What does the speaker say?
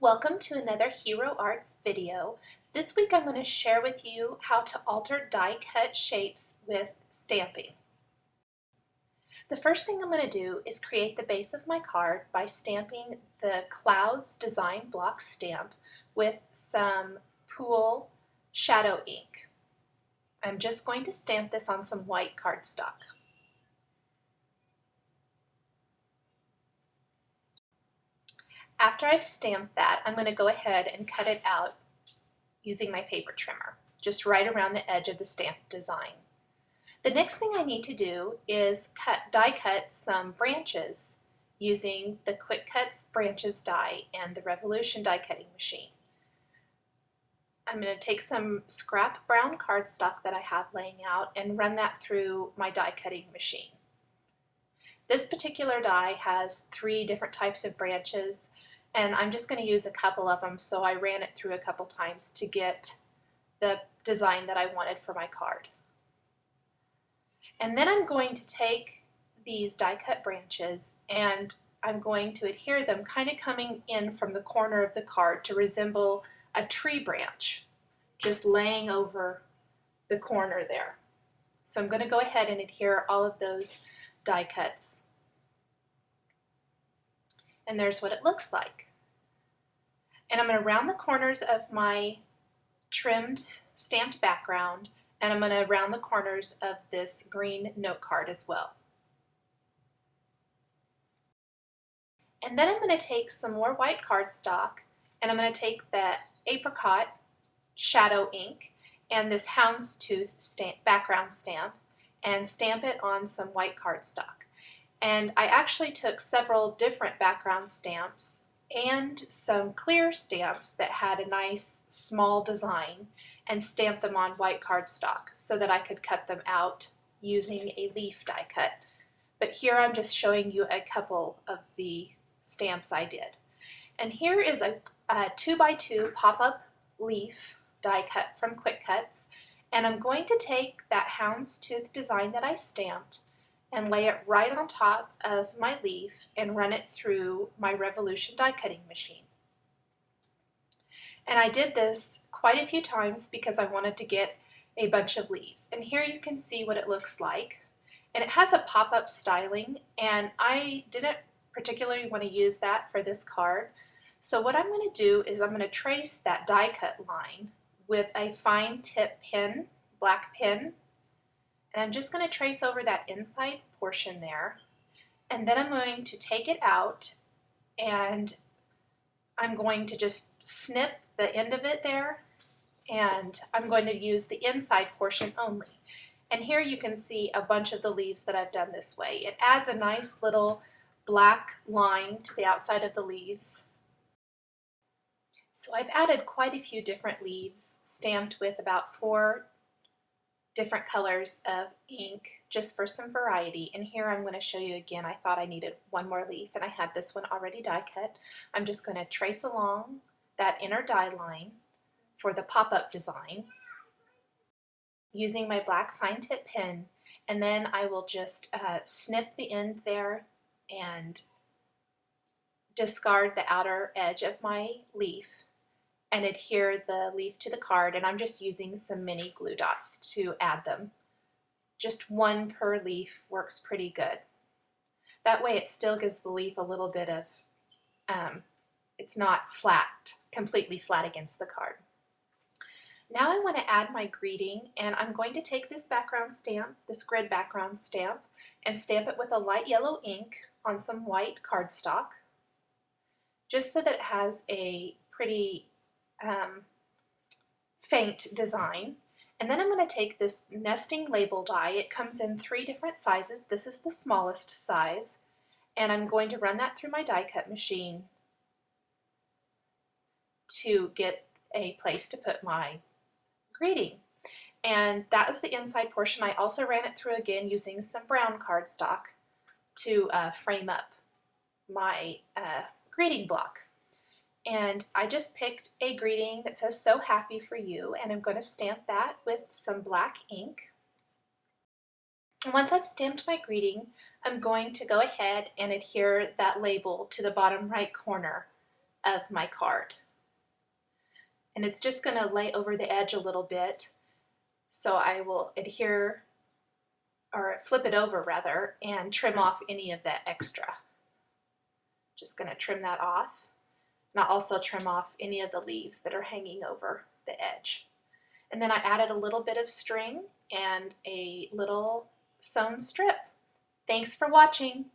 Welcome to another Hero Arts video. This week I'm going to share with you how to alter die cut shapes with stamping. The first thing I'm going to do is create the base of my card by stamping the Clouds Design Block stamp with some Pool Shadow ink. I'm just going to stamp this on some white cardstock. After I've stamped that, I'm going to go ahead and cut it out using my paper trimmer, just right around the edge of the stamp design. The next thing I need to do is die cut some branches using the Quickutz branches die and the Revolution die cutting machine. I'm going to take some scrap brown cardstock that I have laying out and run that through my die cutting machine. This particular die has 3 different types of branches, and I'm just going to use a couple of them, so I ran it through a couple times to get the design that I wanted for my card. And then I'm going to take these die cut branches and I'm going to adhere them kind of coming in from the corner of the card to resemble a tree branch, just laying over the corner there. So I'm going to go ahead and adhere all of those die cuts. And there's what it looks like. And I'm going to round the corners of my trimmed stamped background, and I'm going to round the corners of this green note card as well. And then I'm going to take some more white cardstock, and I'm going to take the apricot shadow ink and this houndstooth background stamp and stamp it on some white cardstock. And I actually took several different background stamps and some clear stamps that had a nice small design and stamped them on white cardstock so that I could cut them out using a leaf die cut. But here I'm just showing you a couple of the stamps I did. And here is a 2x2 pop-up leaf die cut from Quickutz, and I'm going to take that houndstooth design that I stamped and lay it right on top of my leaf and run it through my Revolution die cutting machine. And I did this quite a few times because I wanted to get a bunch of leaves. And here you can see what it looks like. And it has a pop-up styling, and I didn't particularly want to use that for this card. So what I'm going to do is I'm going to trace that die cut line with a fine tip pen, black pen. And I'm just going to trace over that inside portion there. And then I'm going to take it out and I'm going to just snip the end of it there. And I'm going to use the inside portion only. And here you can see a bunch of the leaves that I've done this way. It adds a nice little black line to the outside of the leaves. So I've added quite a few different leaves stamped with about 4 different colors of ink just for some variety. And here I'm going to show you again, I thought I needed one more leaf and I had this one already die cut. I'm just going to trace along that inner die line for the pop-up design using my black fine tip pen, and then I will just snip the end there and discard the outer edge of my leaf and adhere the leaf to the card, and I'm just using some mini glue dots to add them. Just 1 per leaf works pretty good. That way it still gives the leaf a little bit of, it's not flat, completely flat against the card. Now I want to add my greeting, and I'm going to take this background stamp, this grid background stamp, and stamp it with a light yellow ink on some white cardstock, just so that it has a pretty faint design. And then I'm going to take this nesting label die. It comes in 3 different sizes. This is the smallest size, and I'm going to run that through my die cut machine to get a place to put my greeting. And that is the inside portion. I also ran it through again using some brown cardstock to frame up my greeting block. And I just picked a greeting that says "So happy for you," and I'm going to stamp that with some black ink. And once I've stamped my greeting, I'm going to go ahead and adhere that label to the bottom right corner of my card. And it's just going to lay over the edge a little bit, so I will adhere, or flip it over rather, and trim off any of that extra. Just going to trim that off. And I'll also trim off any of the leaves that are hanging over the edge. And then I added a little bit of string and a little sewn strip. Thanks for watching.